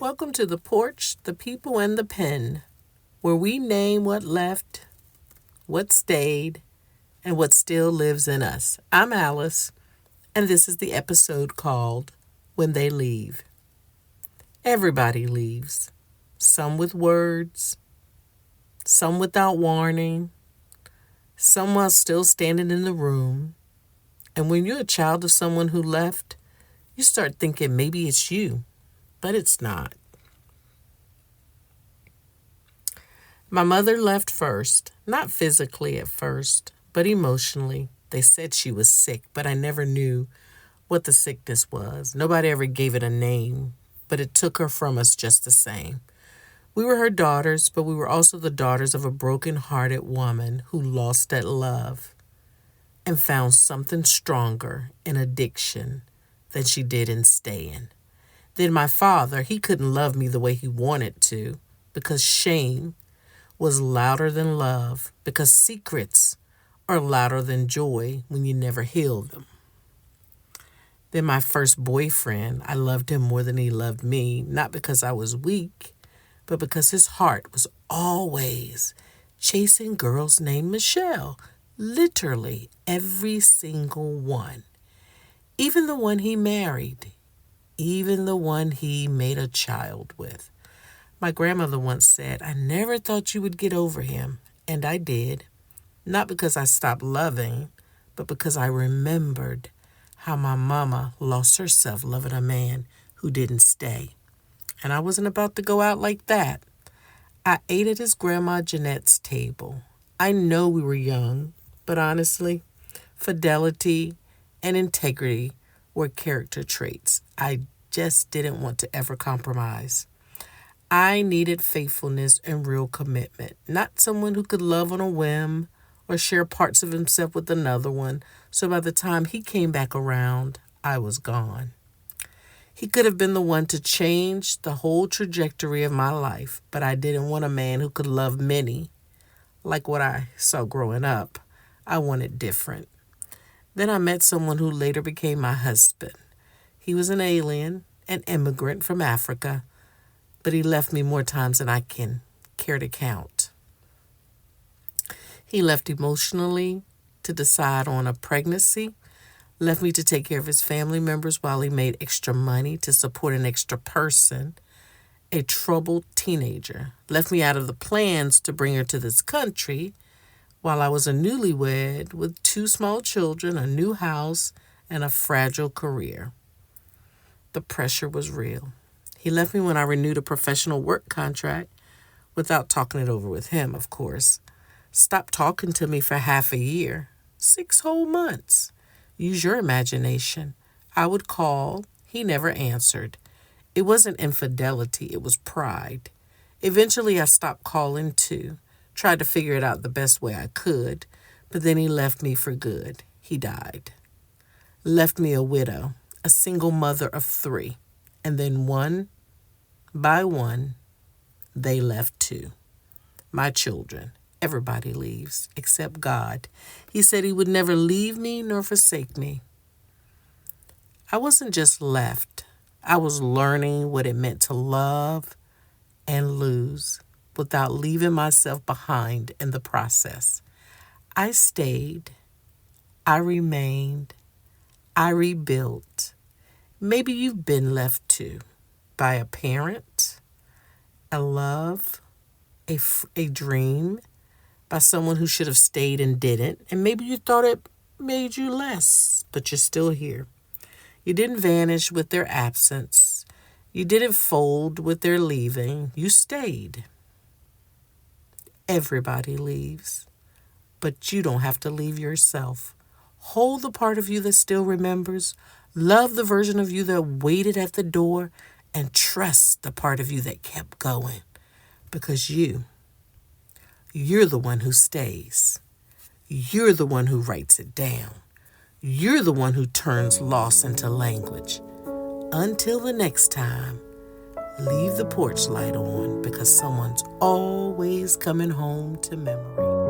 Welcome to the Porch, the People, and the Pen, where we name what left, what stayed, and what still lives in us. I'm Alice, and this is the episode called When They Leave. Everybody leaves, some with words, some without warning, some while still standing in the room. And when you're a child of someone who left, you start thinking maybe it's you, but it's not. My mother left first, not physically at first, but emotionally. They said she was sick, but I never knew what the sickness was. Nobody ever gave it a name, but it took her from us just the same. We were her daughters, but we were also the daughters of a broken-hearted woman who lost that love and found something stronger in addiction than she did in staying. Then my father, he couldn't love me the way he wanted to because shame was louder than love, because secrets are louder than joy when you never heal them. Then my first boyfriend, I loved him more than he loved me, not because I was weak, but because his heart was always chasing girls named Michelle, literally every single one. Even the one he married, even the one he made a child with. My grandmother once said, I never thought you would get over him, and I did. Not because I stopped loving, but because I remembered how my mama lost herself loving a man who didn't stay. And I wasn't about to go out like that. I ate at his grandma Jeanette's table. I know we were young, but honestly, fidelity and integrity were character traits I just didn't want to ever compromise. I needed faithfulness and real commitment, not someone who could love on a whim or share parts of himself with another one, so by the time he came back around, I was gone. He could have been the one to change the whole trajectory of my life, but I didn't want a man who could love many, like what I saw growing up. I wanted different. Then I met someone who later became my husband. He was an alien, an immigrant from Africa, but he left me more times than I can care to count. He left emotionally to decide on a pregnancy, left me to take care of his family members while he made extra money to support an extra person, a troubled teenager, left me out of the plans to bring her to this country while I was a newlywed with 2 small children, a new house, and a fragile career. The pressure was real. He left me when I renewed a professional work contract without talking it over with him, of course. Stopped talking to me for half a year, 6 whole months. Use your imagination. I would call. He never answered. It wasn't infidelity. It was pride. Eventually, I stopped calling too. Tried to figure it out the best way I could, but then he left me for good. He died. Left me a widow, a single mother of 3, and then one by one, they left too. My children. Everybody leaves, except God. He said he would never leave me nor forsake me. I wasn't just left. I was learning what it meant to love and lose without leaving myself behind in the process. I stayed. I remained. I rebuilt. Maybe you've been left too, by a parent, a love, a dream, by someone who should have stayed and didn't, and maybe you thought it made you less, but you're still here. You didn't vanish with their absence. You didn't fold with their leaving. You stayed. Everybody leaves, but you don't have to leave yourself. Hold the part of you that still remembers. Love the version of you that waited at the door, and trust the part of you that kept going, because you're the one who stays. You're the one who writes it down. You're the one who turns loss into language. Until the next time, leave the porch light on, because someone's always coming home to memory.